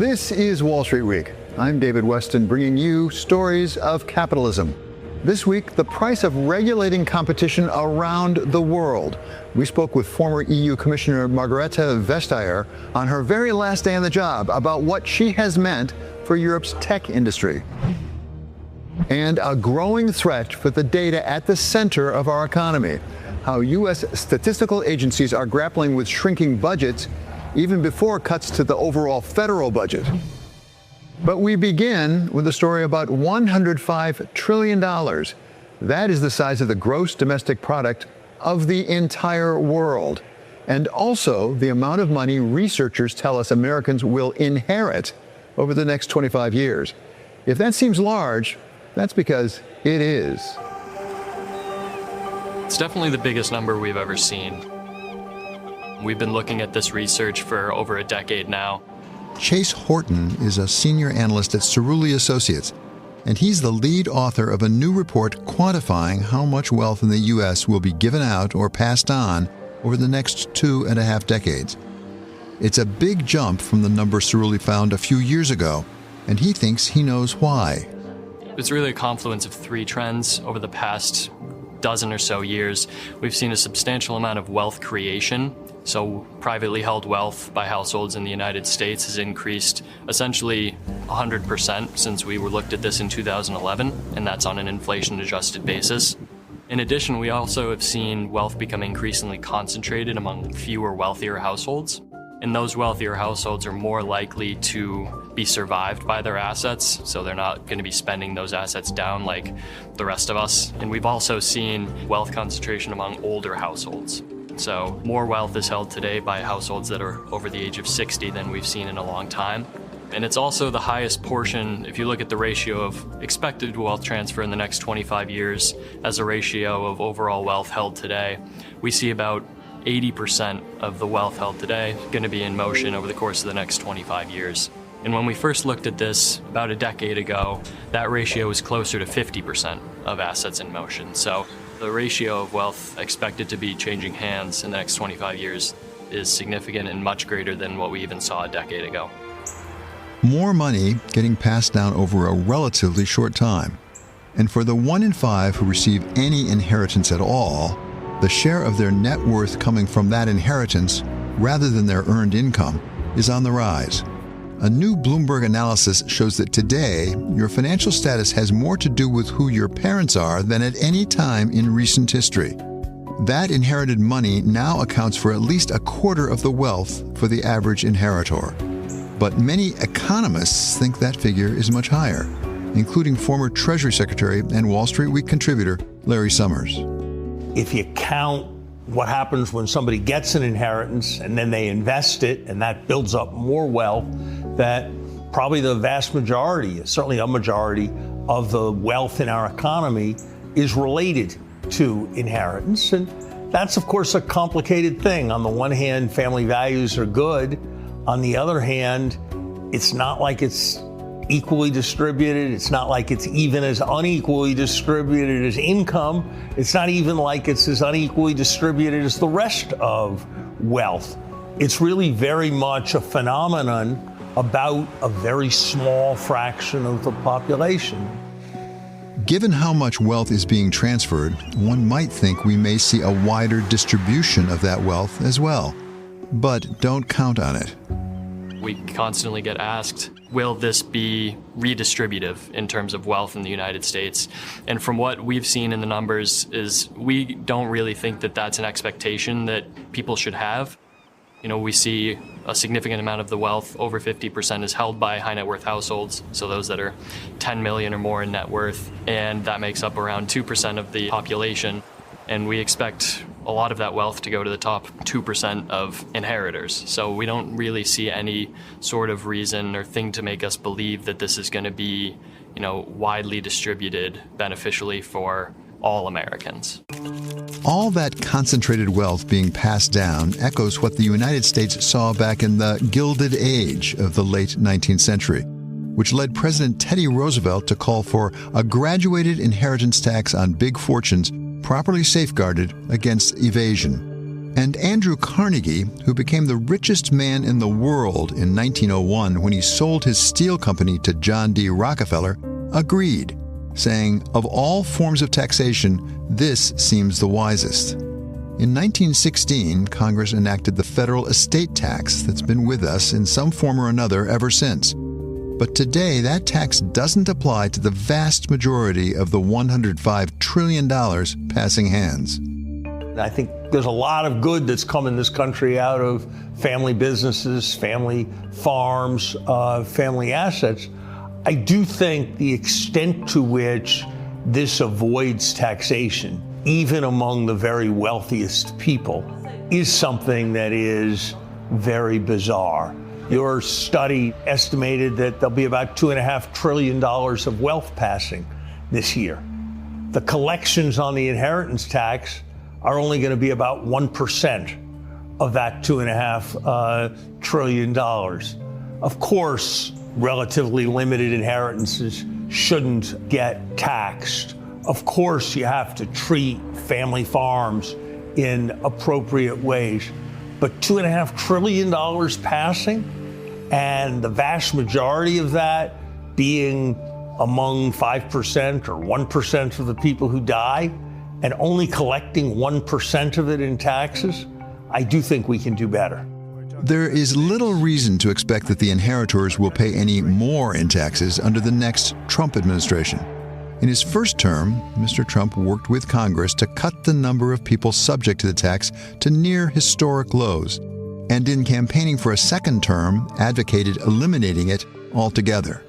This is Wall Street Week. I'm David Westin, bringing you stories of capitalism. This week, the price of regulating competition around the world. We spoke with former EU Commissioner Margrethe Vestager on her very last day on the job about what she has meant for Europe's tech industry. And a growing threat for the data at the center of our economy. How U.S. statistical agencies are grappling with shrinking budgets even before cuts to the overall federal budget. But we begin with a story about $105 trillion. That is the size of the gross domestic product of the entire world, and also the amount of money researchers tell us Americans will inherit over the next 25 years. If that seems large, that's because it is. It's definitely the biggest number we've ever seen. We've been looking at this research for over a decade now. Chase Horton is a senior analyst at Cerulli Associates, and he's the lead author of a new report quantifying how much wealth in the U.S. will be given out or passed on over the next 2.5 decades. It's a big jump from the number Cerulli found a few years ago, and he thinks he knows why. It's really a confluence of three trends over the past dozen or so years. We've seen a substantial amount of wealth creation. So privately held wealth by households in the United States has increased essentially 100% since we looked at this in 2011, and that's on an inflation-adjusted basis. In addition, we also have seen wealth become increasingly concentrated among fewer wealthier households, and those wealthier households are more likely to be survived by their assets, so they're not going to be spending those assets down like the rest of us. And we've also seen wealth concentration among older households. So more wealth is held today by households that are over the age of 60 than we've seen in a long time. And it's also the highest portion, if you look at the ratio of expected wealth transfer in the next 25 years as a ratio of overall wealth held today, we see about 80% of the wealth held today going to be in motion over the course of the next 25 years. And when we first looked at this about a decade ago, that ratio was closer to 50% of assets in motion. So the ratio of wealth expected to be changing hands in the next 25 years is significant and much greater than what we even saw a decade ago. More money getting passed down over a relatively short time. And for the 1 in 5 who receive any inheritance at all, the share of their net worth coming from that inheritance, rather than their earned income, is on the rise. A new Bloomberg analysis shows that today, your financial status has more to do with who your parents are than at any time in recent history. That inherited money now accounts for at least a quarter of the wealth for the average inheritor. But many economists think that figure is much higher, including former Treasury Secretary and Wall Street Week contributor Larry Summers. If you count what happens when somebody gets an inheritance and then they invest it and that builds up more wealth, that probably the vast majority, certainly a majority of the wealth in our economy is related to inheritance. And that's, of course, a complicated thing. On the one hand, family values are good. On the other hand, it's not like it's equally distributed. It's not like it's even as unequally distributed as income. It's not even like it's as unequally distributed as the rest of wealth. It's really very much a phenomenon about a very small fraction of the population. Given how much wealth is being transferred, one might think we may see a wider distribution of that wealth as well. But don't count on it. We constantly get asked, will this be redistributive in terms of wealth in the United States? And from what we've seen in the numbers is we don't really think that that's an expectation that people should have. You know, we see a significant amount of the wealth, over 50%, is held by high net worth households, so those that are 10 million or more in net worth, and that makes up around 2% of the population. And we expect a lot of that wealth to go to the top 2% of inheritors. So we don't really see any sort of reason or thing to make us believe that this is going to be, widely distributed beneficially for all Americans. All that concentrated wealth being passed down echoes what the United States saw back in the Gilded Age of the late 19th century, which led President Teddy Roosevelt to call for a graduated inheritance tax on big fortunes properly safeguarded against evasion. And Andrew Carnegie, who became the richest man in the world in 1901 when he sold his steel company to John D. Rockefeller, agreed, saying, "Of all forms of taxation, this seems the wisest." In 1916, Congress enacted the federal estate tax that's been with us in some form or another ever since. But today, that tax doesn't apply to the vast majority of the $105 trillion passing hands. I think there's a lot of good that's come in this country out of family businesses, family farms, family assets. I do think the extent to which this avoids taxation, even among the very wealthiest people, is something that is very bizarre. Your study estimated that there'll be about $2.5 trillion of wealth passing this year. The collections on the inheritance tax are only going to be about 1% of that $2.5 trillion. Of course, relatively limited inheritances shouldn't get taxed. Of course, you have to treat family farms in appropriate ways. But $2.5 trillion passing, and the vast majority of that being among 5% or 1% of the people who die, and only collecting 1% of it in taxes, I do think we can do better. There is little reason to expect that the inheritors will pay any more in taxes under the next Trump administration. In his first term, Mr. Trump worked with Congress to cut the number of people subject to the tax to near historic lows, and in campaigning for a second term, advocated eliminating it altogether.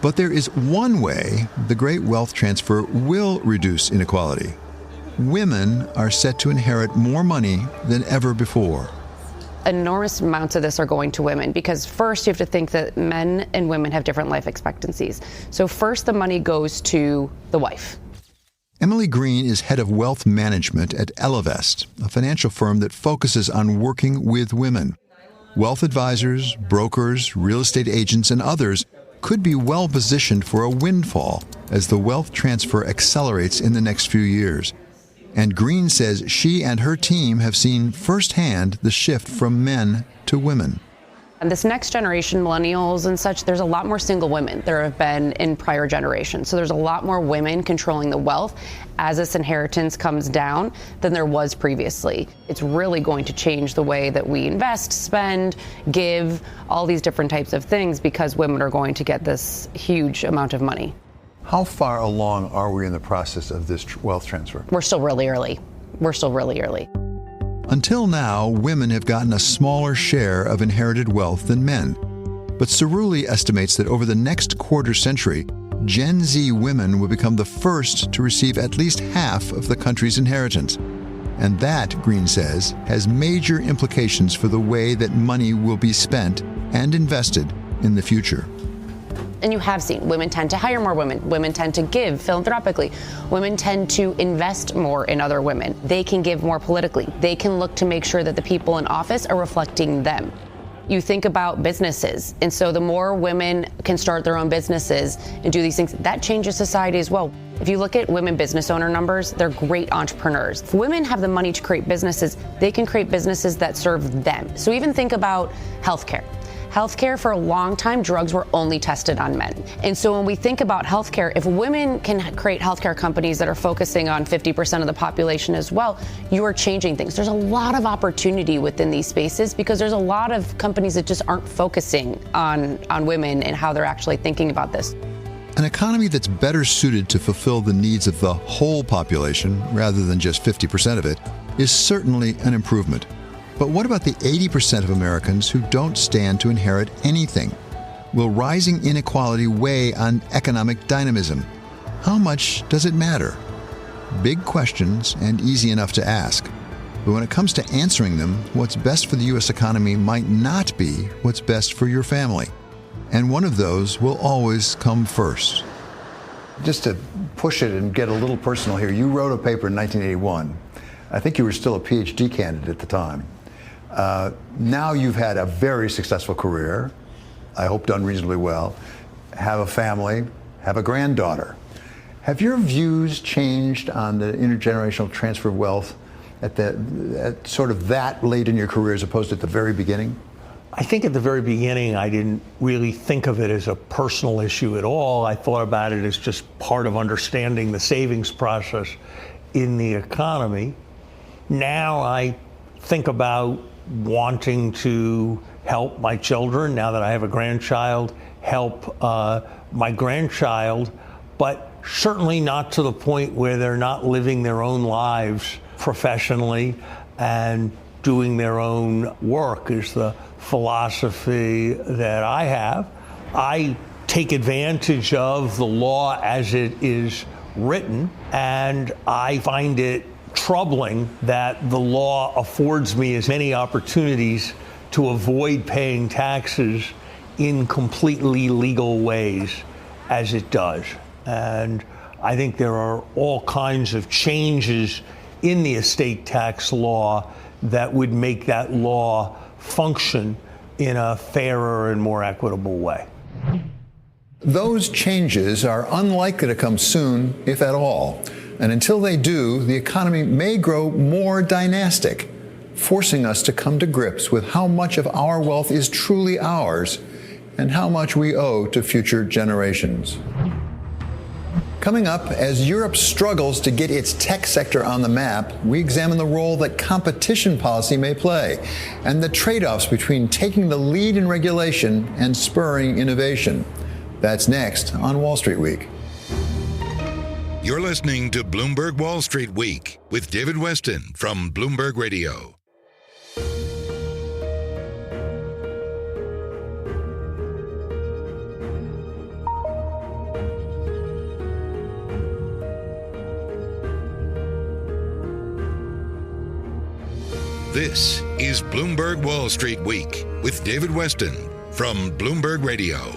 But there is one way the great wealth transfer will reduce inequality. Women are set to inherit more money than ever before. Enormous amounts of this are going to women because first you have to think that men and women have different life expectancies. So first the money goes to the wife. Emily Green is head of wealth management at Ellevest, a financial firm that focuses on working with women. Wealth advisors, brokers, real estate agents, and others could be well positioned for a windfall as the wealth transfer accelerates in the next few years. And Green says she and her team have seen firsthand the shift from men to women. And this next generation, millennials and such, there's a lot more single women there have been in prior generations. So there's a lot more women controlling the wealth as this inheritance comes down than there was previously. It's really going to change the way that we invest, spend, give, all these different types of things because women are going to get this huge amount of money. How far along are we in the process of this wealth transfer? We're still really early. Until now, women have gotten a smaller share of inherited wealth than men. But Cerulli estimates that over the next quarter century, Gen Z women will become the first to receive at least half of the country's inheritance. And that, Green says, has major implications for the way that money will be spent and invested in the future. And you have seen women tend to hire more women. Women tend to give philanthropically. Women tend to invest more in other women. They can give more politically. They can look to make sure that the people in office are reflecting them. You think about businesses. And so the more women can start their own businesses and do these things, that changes society as well. If you look at women business owner numbers, they're great entrepreneurs. If women have the money to create businesses, they can create businesses that serve them. So even think about healthcare. Healthcare, for a long time, drugs were only tested on men. And so when we think about healthcare, if women can create healthcare companies that are focusing on 50% of the population as well, you are changing things. There's a lot of opportunity within these spaces because there's a lot of companies that just aren't focusing on women and how they're actually thinking about this. An economy that's better suited to fulfill the needs of the whole population rather than just 50% of it is certainly an improvement. But what about the 80% of Americans who don't stand to inherit anything? Will rising inequality weigh on economic dynamism? How much does it matter? Big questions and easy enough to ask. But when it comes to answering them, what's best for the U.S. economy might not be what's best for your family. And one of those will always come first. Just to push it and get a little personal here, you wrote a paper in 1981. I think you were still a PhD candidate at the time. Now you've had a very successful career, I hope done reasonably well, have a family, have a granddaughter. Have your views changed on the intergenerational transfer of wealth at sort of that late in your career as opposed to at the very beginning? I think at the very beginning, I didn't really think of it as a personal issue at all. I thought about it as just part of understanding the savings process in the economy. Now I think about wanting to help my children, now that I have a grandchild, help my grandchild, but certainly not to the point where they're not living their own lives professionally and doing their own work is the philosophy that I have. I take advantage of the law as it is written, and I find it troubling that the law affords me as many opportunities to avoid paying taxes in completely legal ways as it does. And I think there are all kinds of changes in the estate tax law that would make that law function in a fairer and more equitable way. Those changes are unlikely to come soon, if at all. And until they do, the economy may grow more dynastic, forcing us to come to grips with how much of our wealth is truly ours and how much we owe to future generations. Coming up, as Europe struggles to get its tech sector on the map, we examine the role that competition policy may play and the trade-offs between taking the lead in regulation and spurring innovation. That's next on Wall Street Week. You're listening to Bloomberg Wall Street Week with David Westin from Bloomberg Radio. This is Bloomberg Wall Street Week with David Westin from Bloomberg Radio.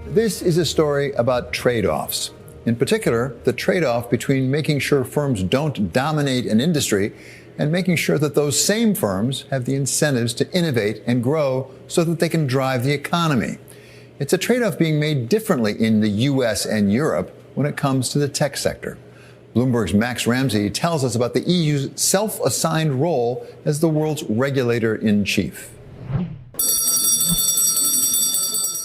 This is a story about trade-offs. In particular, the trade-off between making sure firms don't dominate an industry and making sure that those same firms have the incentives to innovate and grow so that they can drive the economy. It's a trade-off being made differently in the U.S. and Europe when it comes to the tech sector. Bloomberg's Max Ramsey tells us about the EU's self-assigned role as the world's regulator-in-chief.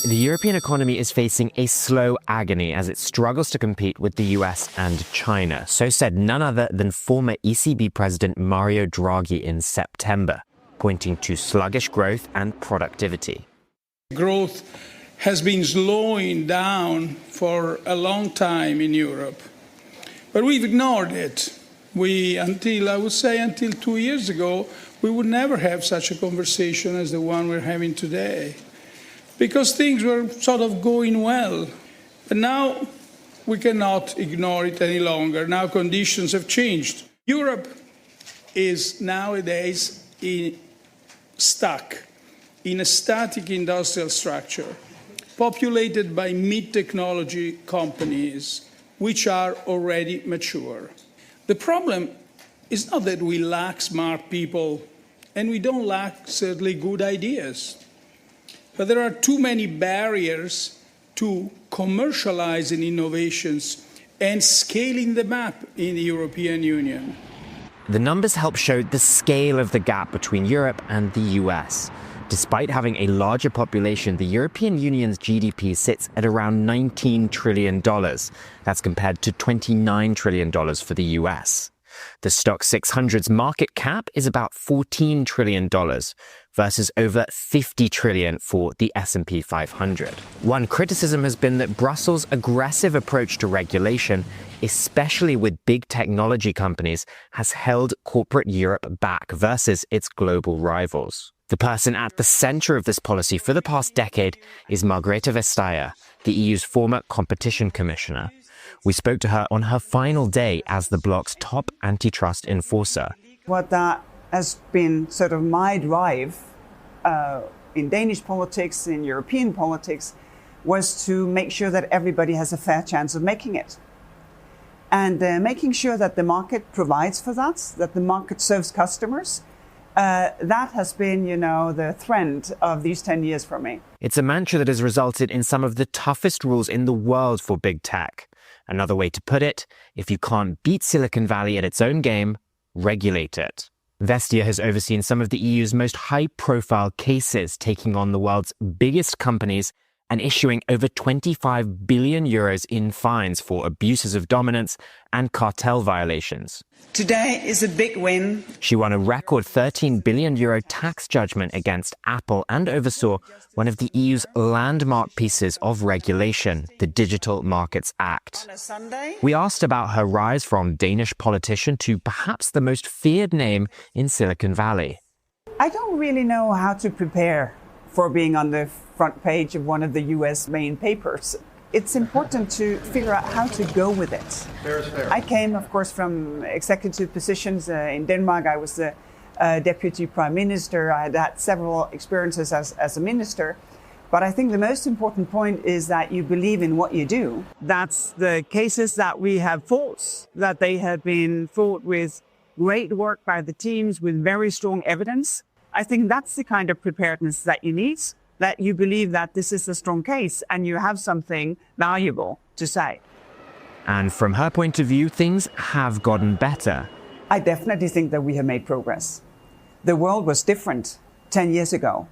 The European economy is facing a slow agony as it struggles to compete with the US and China. So said none other than former ECB President Mario Draghi in September, pointing to sluggish growth and productivity. Growth has been slowing down for a long time in Europe, but we've ignored it. Until 2 years ago, we would never have such a conversation as the one we're having today, because things were sort of going well. But now we cannot ignore it any longer. Now conditions have changed. Europe is nowadays stuck in a static industrial structure, populated by mid-technology companies, which are already mature. The problem is not that we lack smart people, and we don't lack certainly good ideas, but there are too many barriers to commercializing innovations and scaling them up in the European Union. The numbers help show the scale of the gap between Europe and the US. Despite having a larger population, the European Union's GDP sits at around $19 trillion. That's compared to $29 trillion for the US. The Stoxx 600's market cap is about $14 trillion versus over $50 trillion for the S&P 500. One criticism has been that Brussels' aggressive approach to regulation, especially with big technology companies, has held corporate Europe back versus its global rivals. The person at the center of this policy for the past decade is Margrethe Vestager, the EU's former competition commissioner. We spoke to her on her final day as the bloc's top antitrust enforcer. What has been sort of my drive in Danish politics, in European politics, was to make sure that everybody has a fair chance of making it. And making sure that the market provides for that the market serves customers. That has been, the trend of these 10 years for me. It's a mantra that has resulted in some of the toughest rules in the world for big tech. Another way to put it, if you can't beat Silicon Valley at its own game, regulate it. Vestia has overseen some of the EU's most high-profile cases, taking on the world's biggest companies and issuing over 25 billion euros in fines for abuses of dominance and cartel violations. Today is a big win. She won a record 13 billion euro tax judgment against Apple and oversaw one of the EU's landmark pieces of regulation, the Digital Markets Act. We asked about her rise from Danish politician to perhaps the most feared name in Silicon Valley. I don't really know how to prepare for being on the front page of one of the US main papers. It's important to figure out how to go with it. Fair is fair. I came, of course, from executive positions in Denmark. I was the deputy prime minister. I had several experiences as a minister. But I think the most important point is that you believe in what you do. That's the cases that we have fought, that they have been fought with great work by the teams with very strong evidence. I think that's the kind of preparedness that you need, that you believe that this is a strong case and you have something valuable to say. And from her point of view, things have gotten better. I definitely think that we have made progress. The world was different 10 years ago.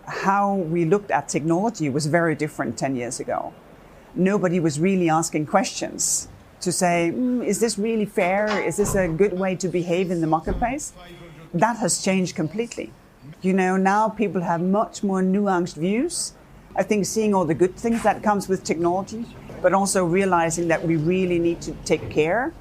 How we looked at technology was very different 10 years ago. Nobody was really asking questions to say, is this really fair? Is this a good way to behave in the marketplace? That has changed completely. You know, now people have much more nuanced views. I think seeing all the good things that comes with technology, but also realizing that we really need to take care,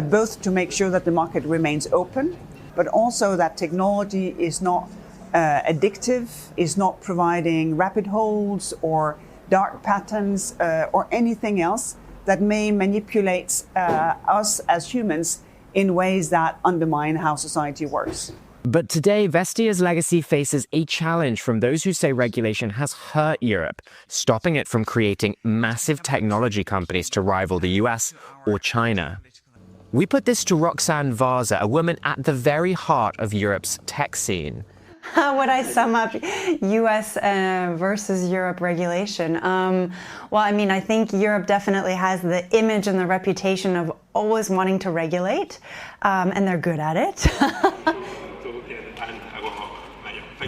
both to make sure that the market remains open, but also that technology is not addictive, is not providing rabbit holes or dark patterns or anything else that may manipulate us as humans in ways that undermine how society works. But today, Vestia's legacy faces a challenge from those who say regulation has hurt Europe, stopping it from creating massive technology companies to rival the US or China. We put this to Roxanne Vaza, a woman at the very heart of Europe's tech scene. How would I sum up US versus Europe regulation? Well, I mean, I think Europe definitely has the image and the reputation of always wanting to regulate, and they're good at it.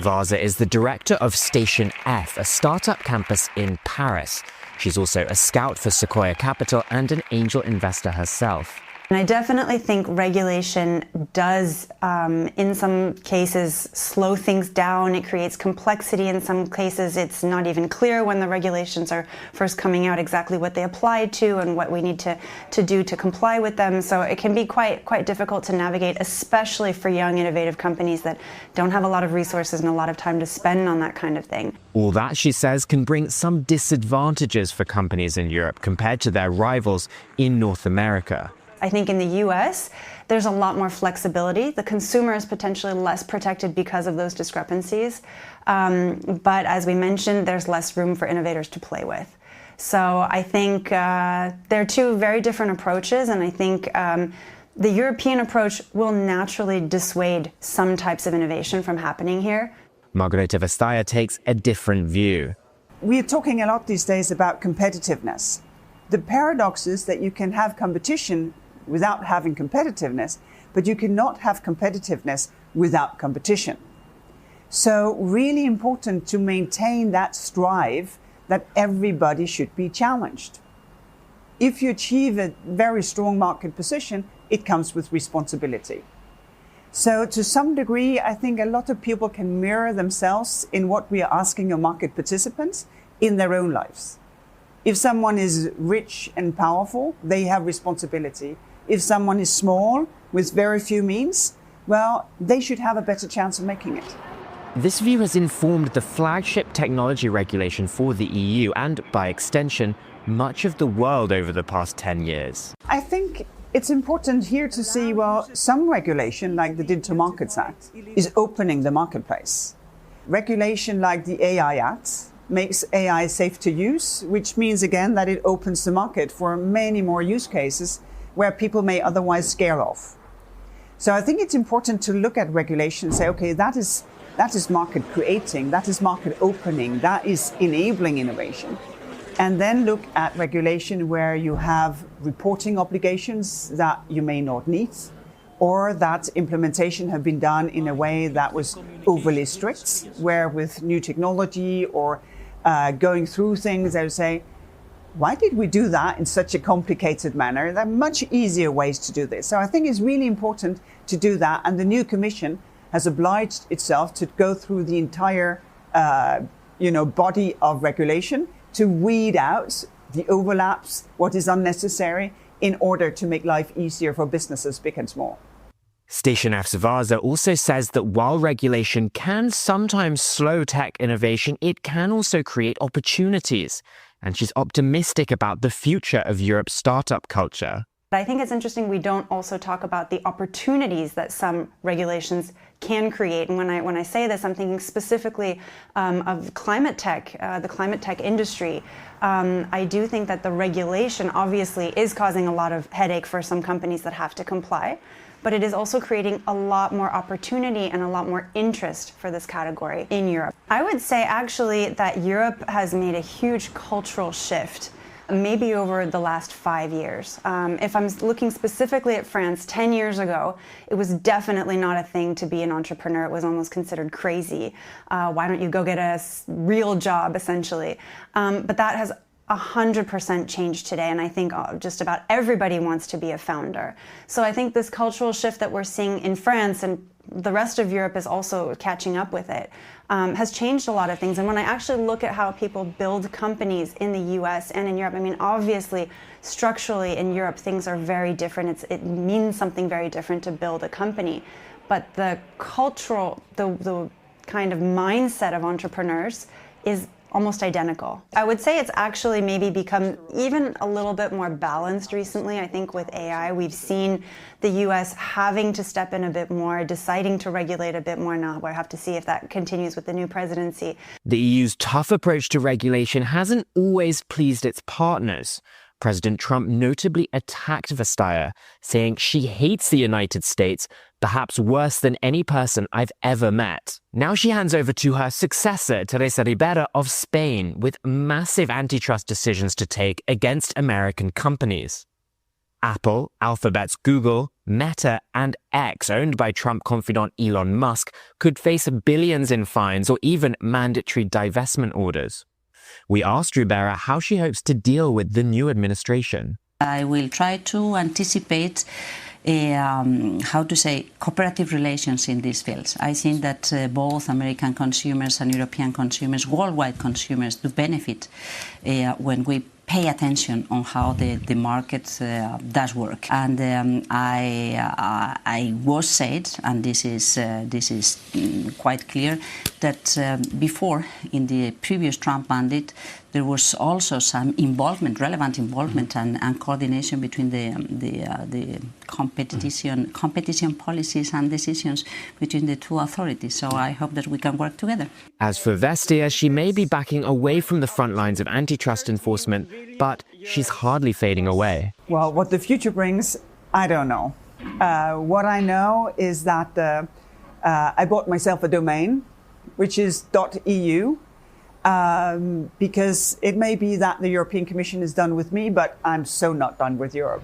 Vaza is the director of Station F, a startup campus in Paris. She's also a scout for Sequoia Capital and an angel investor herself. And I definitely think regulation does, in some cases, slow things down. It creates complexity. In some cases, it's not even clear when the regulations are first coming out exactly what they apply to and what we need to do to comply with them. So it can be quite difficult to navigate, especially for young, innovative companies that don't have a lot of resources and a lot of time to spend on that kind of thing. All that, she says, can bring some disadvantages for companies in Europe compared to their rivals in North America. I think in the US, there's a lot more flexibility. The consumer is potentially less protected because of those discrepancies. But as we mentioned, there's less room for innovators to play with. So I think they're two very different approaches. And I think the European approach will naturally dissuade some types of innovation from happening here. Margareta Vestager takes a different view. We're talking a lot these days about competitiveness. The paradox is that you can have competition without having competitiveness, but you cannot have competitiveness without competition. So really important to maintain that strive that everybody should be challenged. If you achieve a very strong market position, it comes with responsibility. So to some degree, I think a lot of people can mirror themselves in what we are asking of market participants in their own lives. If someone is rich and powerful, they have responsibility. If someone is small with very few means, well, they should have a better chance of making it. This view has informed the flagship technology regulation for the EU and, by extension, much of the world over the past 10 years. I think it's important here to see, well, some regulation, like the Digital Markets Act, is opening the marketplace. Regulation like the AI Act makes AI safe to use, which means, again, that it opens the market for many more use cases where people may otherwise scare off. So I think it's important to look at regulation and say, okay, that is market creating, that is market opening, that is enabling innovation. And then look at regulation where you have reporting obligations that you may not need, or that implementation had been done in a way that was overly strict, where with new technology or going through things, they would say, why did we do that in such a complicated manner? There are much easier ways to do this. So I think it's really important to do that. And the new commission has obliged itself to go through the entire body of regulation to weed out the overlaps, what is unnecessary, in order to make life easier for businesses big and small. Station F. Zavaza also says that while regulation can sometimes slow tech innovation, it can also create opportunities. And she's optimistic about the future of Europe's startup culture. I think it's interesting we don't also talk about the opportunities that some regulations can create. And when I say this, I'm thinking specifically of climate tech, the climate tech industry. I do think that the regulation obviously is causing a lot of headache for some companies that have to comply, but it is also creating a lot more opportunity and a lot more interest for this category in Europe. I would say actually that Europe has made a huge cultural shift, maybe over the last 5 years. If I'm looking specifically at France, 10 years ago, it was definitely not a thing to be an entrepreneur. It was almost considered crazy. Why don't you go get a real job, essentially? But that has 100% changed today, and I think just about everybody wants to be a founder. So I think this cultural shift that we're seeing in France, and the rest of Europe is also catching up with it, has changed a lot of things. And when I actually look at how people build companies in the US and in Europe, I mean, obviously, structurally in Europe, things are very different. It means something very different to build a company. But the cultural, the kind of mindset of entrepreneurs is almost identical. I would say it's actually maybe become even a little bit more balanced recently. I think with AI, we've seen the US having to step in a bit more, deciding to regulate a bit more. Now we'll have to see if that continues with the new presidency. The EU's tough approach to regulation hasn't always pleased its partners. President Trump notably attacked Vestager, saying she hates the United States, perhaps worse than any person I've ever met. Now she hands over to her successor, Teresa Ribera of Spain, with massive antitrust decisions to take against American companies. Apple, Alphabet's Google, Meta, and X, owned by Trump confidant Elon Musk, could face billions in fines or even mandatory divestment orders. We asked Ribera how she hopes to deal with the new administration. I will try to anticipate cooperative relations in these fields. I think that both American consumers and European consumers, worldwide consumers, do benefit when we pay attention on how the market does work. And I was said, and this is quite clear, that before, in the previous Trump mandate, there was also some involvement, relevant involvement and coordination between the competition policies and decisions between the two authorities. So I hope that we can work together. As for Vestager, she may be backing away from the front lines of antitrust enforcement, but she's hardly fading away. Well, what the future brings, I don't know. What I know is that I bought myself a domain, which is .eu. Because it may be that the European Commission is done with me, but I'm so not done with Europe.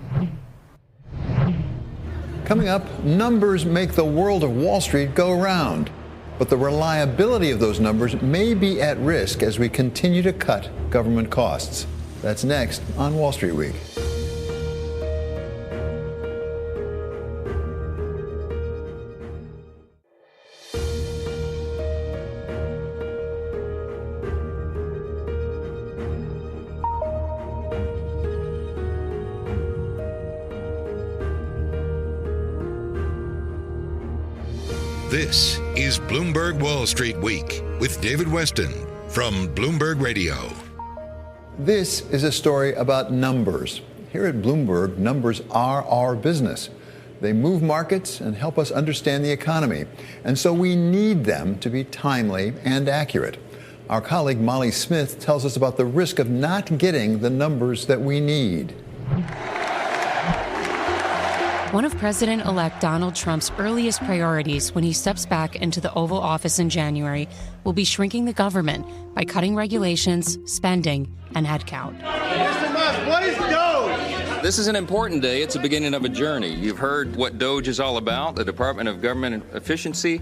Coming up, numbers make the world of Wall Street go round. But the reliability of those numbers may be at risk as we continue to cut government costs. That's next on Wall Street Week. This is Bloomberg Wall Street Week with David Westin from Bloomberg Radio. This is a story about numbers. Here at Bloomberg, numbers are our business. They move markets and help us understand the economy. And so we need them to be timely and accurate. Our colleague Molly Smith tells us about the risk of not getting the numbers that we need. One of President-elect Donald Trump's earliest priorities when he steps back into the Oval Office in January will be shrinking the government by cutting regulations, spending, and headcount. Mr. Musk, what is DOGE? This is an important day. It's the beginning of a journey. You've heard what DOGE is all about, the Department of Government Efficiency.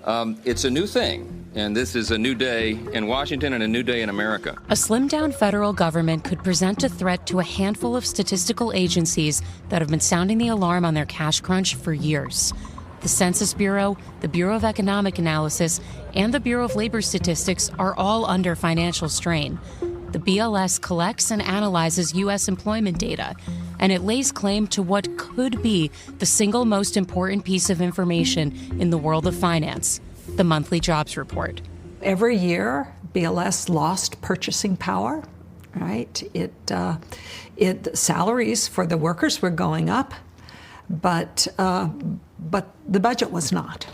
It's a new thing, and this is a new day in Washington and a new day in America. A slimmed-down federal government could present a threat to a handful of statistical agencies that have been sounding the alarm on their cash crunch for years. The Census Bureau, the Bureau of Economic Analysis, and the Bureau of Labor Statistics are all under financial strain. The BLS collects and analyzes U.S. employment data, and it lays claim to what could be the single most important piece of information in the world of finance, the monthly jobs report. Every year, BLS lost purchasing power, right? Salaries for the workers were going up, but the budget was not.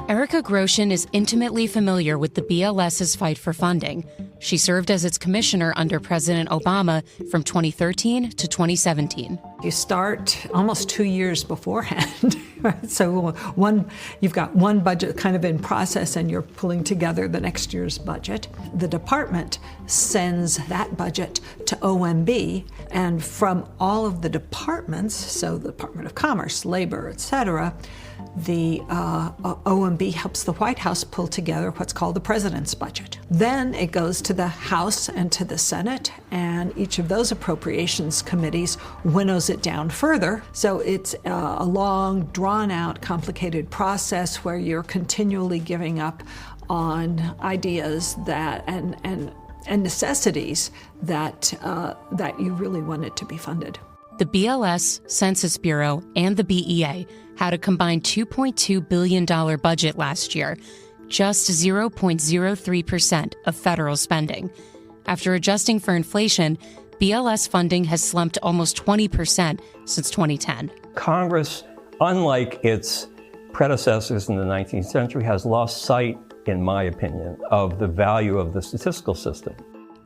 Erica Groshin is intimately familiar with the BLS's fight for funding. She served as its commissioner under President Obama from 2013 to 2017. You start almost 2 years beforehand. Right? So you've got one budget kind of in process and you're pulling together the next year's budget. The department sends that budget to OMB, and from all of the departments, so the Department of Commerce, Labor, et cetera, the OMB helps the White House pull together what's called the president's budget. Then it goes to the House and to the Senate, and each of those appropriations committees winnows it down further. So it's a long, drawn-out, complicated process where you're continually giving up on ideas that and necessities that you really wanted to be funded. The BLS, Census Bureau, and the BEA had a combined $2.2 billion budget last year, just 0.03% of federal spending. After adjusting for inflation, BLS funding has slumped almost 20% since 2010. Congress, unlike its predecessors in the 19th century, has lost sight, in my opinion, of the value of the statistical system.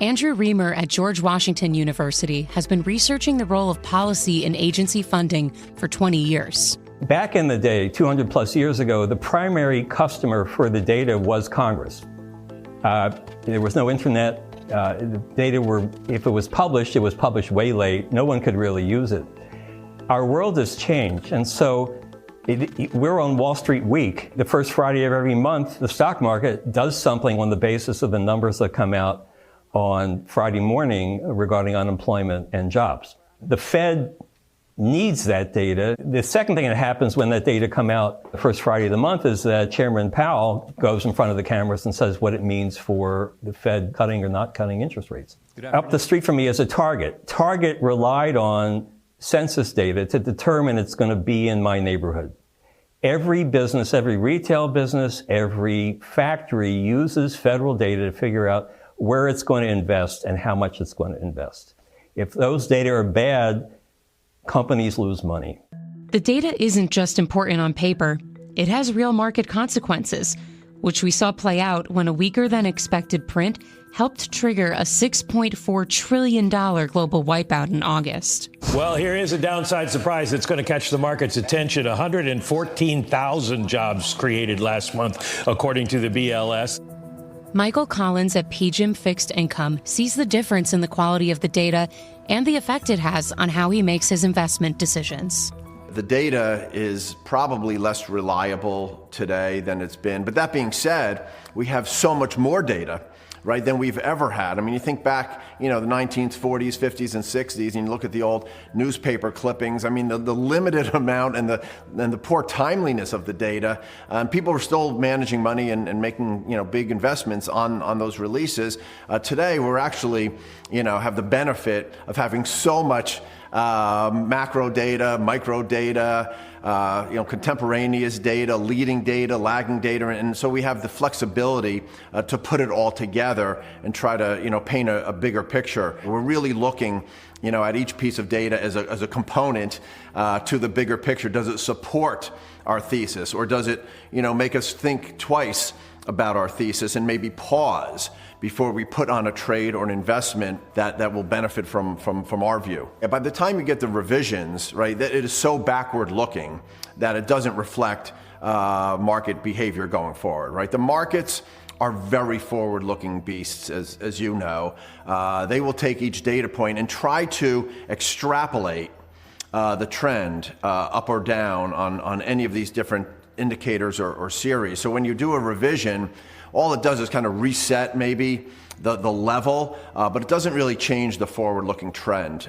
Andrew Reamer at George Washington University has been researching the role of policy in agency funding for 20 years. Back in the day, 200 plus years ago, the primary customer for the data was Congress. There was no internet. The data if it was published way late. No one could really use it. Our world has changed, and so we're on Wall Street Week. The first Friday of every month, the stock market does something on the basis of the numbers that come out on Friday morning regarding unemployment and jobs. The Fed needs that data. The second thing that happens when that data come out the first Friday of the month is that Chairman Powell goes in front of the cameras and says what it means for the Fed cutting or not cutting interest rates. Up the street from me is a Target. Target relied on census data to determine it's going to be in my neighborhood. Every business, every retail business, every factory uses federal data to figure out where it's going to invest and how much it's going to invest. If those data are bad, companies lose money. The data isn't just important on paper. It has real market consequences, which we saw play out when a weaker than expected print helped trigger a $6.4 trillion global wipeout in August. Well, here is a downside surprise that's going to catch the market's attention. 114,000 jobs created last month, according to the BLS. Michael Collins at PGIM Fixed Income sees the difference in the quality of the data and the effect it has on how he makes his investment decisions. The data is probably less reliable today than it's been. But that being said, we have so much more data, right, than we've ever had. I mean, you think back, the 1940s, 50s, and 60s, and you look at the old newspaper clippings. I mean, the limited amount and the poor timeliness of the data. People are still managing money and making, big investments on those releases. Today, we're actually, have the benefit of having so much macro data, micro data, contemporaneous data, leading data, lagging data, and so we have the flexibility to put it all together and try to, paint a bigger picture. We're really looking, at each piece of data as a component to the bigger picture. Does it support our thesis, or does it, make us think twice about our thesis and maybe pause before we put on a trade or an investment that will benefit from our view. And by the time you get the revisions, right, that it is so backward looking that it doesn't reflect market behavior going forward, right? The markets are very forward-looking beasts, as you know. They will take each data point and try to extrapolate the trend up or down on any of these different indicators or series. So when you do a revision, all it does is kind of reset maybe the level, but it doesn't really change the forward-looking trend.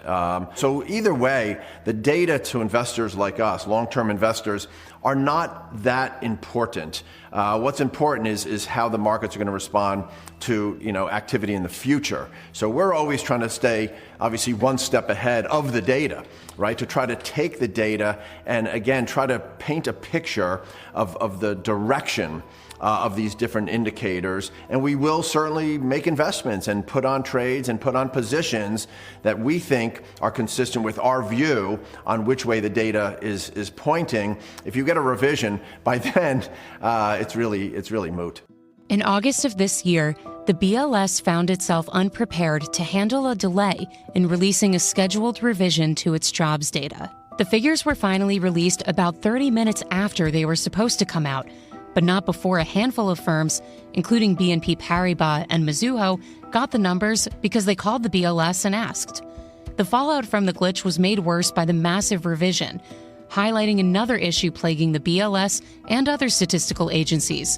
So either way, the data to investors like us, long-term investors, are not that important. What's important is how the markets are going to respond to activity in the future. So we're always trying to stay, obviously, one step ahead of the data, right? To try to take the data and, again, try to paint a picture of the direction of these different indicators, and we will certainly make investments and put on trades and put on positions that we think are consistent with our view on which way the data is pointing. If you get a revision, by then it's really moot. In August of this year, the BLS found itself unprepared to handle a delay in releasing a scheduled revision to its jobs data. The figures were finally released about 30 minutes after they were supposed to come out, but not before a handful of firms, including BNP Paribas and Mizuho, got the numbers because they called the BLS and asked. The fallout from the glitch was made worse by the massive revision, highlighting another issue plaguing the BLS and other statistical agencies: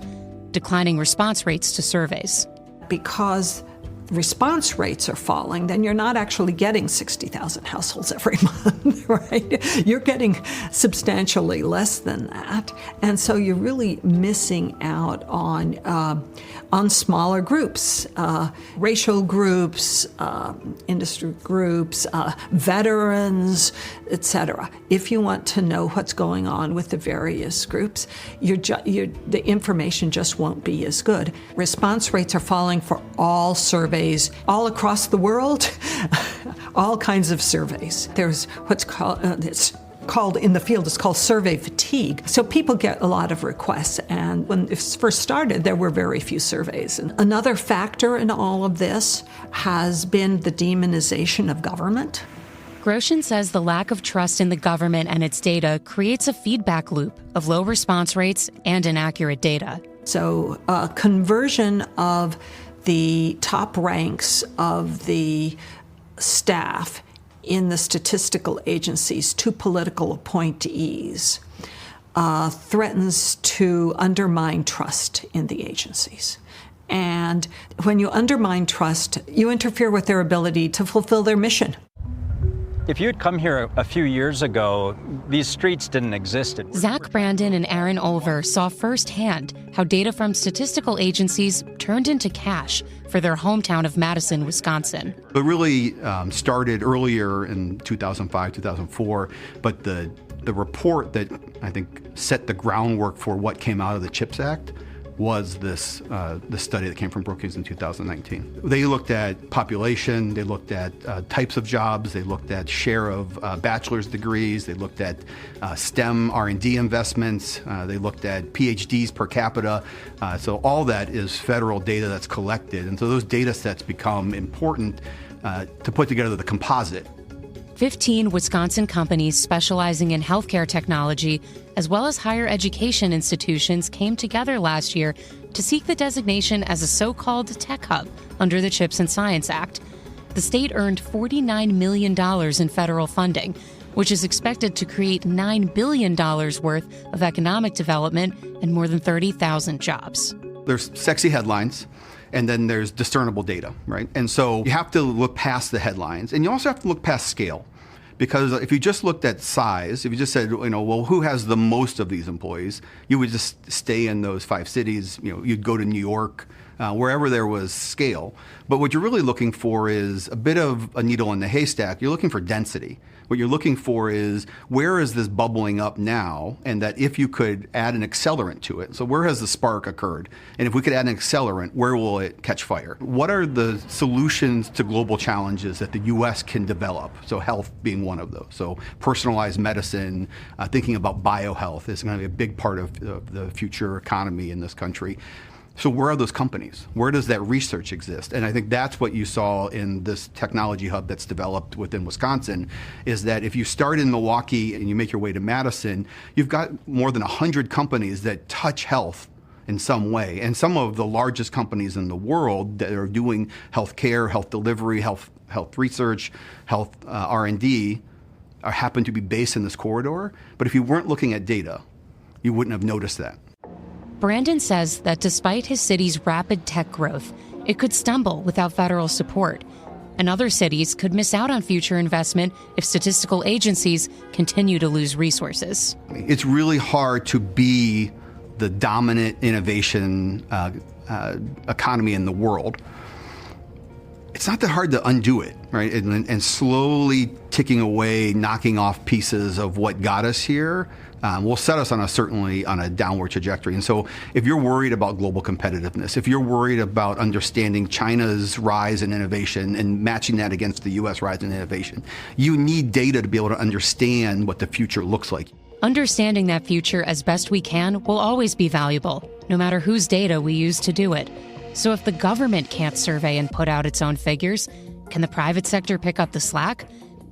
declining response rates to surveys. Because response rates are falling, then you're not actually getting 60,000 households every month, right? You're getting substantially less than that. And so you're really missing out on smaller groups, racial groups, industry groups, veterans, etc. If you want to know what's going on with the various groups, the information just won't be as good. Response rates are falling for all surveys all across the world, all kinds of surveys. There's what's called in the field, it's called survey fatigue. So people get a lot of requests, and when it first started, there were very few surveys. And another factor in all of this has been the demonization of government. Groshin says the lack of trust in the government and its data creates a feedback loop of low response rates and inaccurate data. So conversion of the top ranks of the staff in the statistical agencies to political appointees threatens to undermine trust in the agencies. And when you undermine trust, you interfere with their ability to fulfill their mission. If you had come here a few years ago, these streets didn't exist. Zach Brandon and Aaron Olver saw firsthand how data from statistical agencies turned into cash for their hometown of Madison, Wisconsin. It really started earlier in 2005, 2004, but the report that I think set the groundwork for what came out of the CHIPS Act was this study that came from Brookings in 2019. They looked at population, they looked at types of jobs, they looked at share of bachelor's degrees, they looked at STEM R&D investments, they looked at PhDs per capita. So all that is federal data that's collected. And so those data sets become important to put together the composite. 15 Wisconsin companies specializing in healthcare technology, as well as higher education institutions, came together last year to seek the designation as a so-called tech hub under the CHIPS and Science Act. The state earned $49 million in federal funding, which is expected to create $9 billion worth of economic development and more than 30,000 jobs. There's sexy headlines, and then there's discernible data, right? And so you have to look past the headlines, and you also have to look past scale. Because if you just looked at size, if you just said, well, who has the most of these employees, you would just stay in those 5 cities. You'd go to New York, wherever there was scale. But what you're really looking for is a bit of a needle in the haystack. You're looking for density. What you're looking for is, where is this bubbling up now? And that if you could add an accelerant to it, so where has the spark occurred? And if we could add an accelerant, where will it catch fire? What are the solutions to global challenges that the U.S. can develop? So health being one of those. So personalized medicine, thinking about biohealth is going to be a big part of the future economy in this country. So where are those companies? Where does that research exist? And I think that's what you saw in this technology hub that's developed within Wisconsin, is that if you start in Milwaukee and you make your way to Madison, you've got more than 100 companies that touch health in some way. And some of the largest companies in the world that are doing healthcare, health delivery, health research, health R&D happen to be based in this corridor. But if you weren't looking at data, you wouldn't have noticed that. Brandon says that despite his city's rapid tech growth, it could stumble without federal support. And other cities could miss out on future investment if statistical agencies continue to lose resources. It's really hard to be the dominant innovation economy in the world. It's not that hard to undo it, right? And slowly ticking away, knocking off pieces of what got us here will set us certainly on a downward trajectory. And so if you're worried about global competitiveness, if you're worried about understanding China's rise in innovation and matching that against the U.S. rise in innovation, you need data to be able to understand what the future looks like. Understanding that future as best we can will always be valuable, no matter whose data we use to do it. So if the government can't survey and put out its own figures, can the private sector pick up the slack?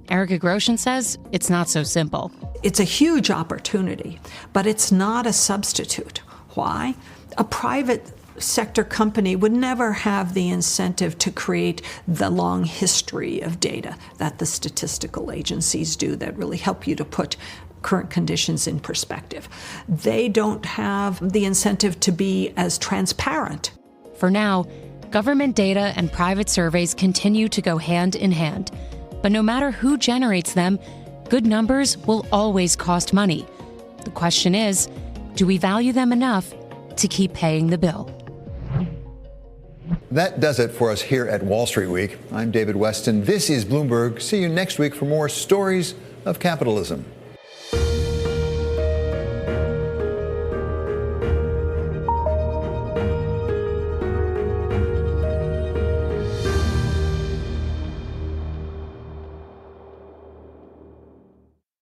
Erica Groshin says it's not so simple. It's a huge opportunity, but it's not a substitute. Why? A private sector company would never have the incentive to create the long history of data that the statistical agencies do that really help you to put current conditions in perspective. They don't have the incentive to be as transparent. For now, government data and private surveys continue to go hand in hand. But no matter who generates them, good numbers will always cost money. The question is, do we value them enough to keep paying the bill? That does it for us here at Wall Street Week. I'm David Westin. This is Bloomberg. See you next week for more stories of capitalism.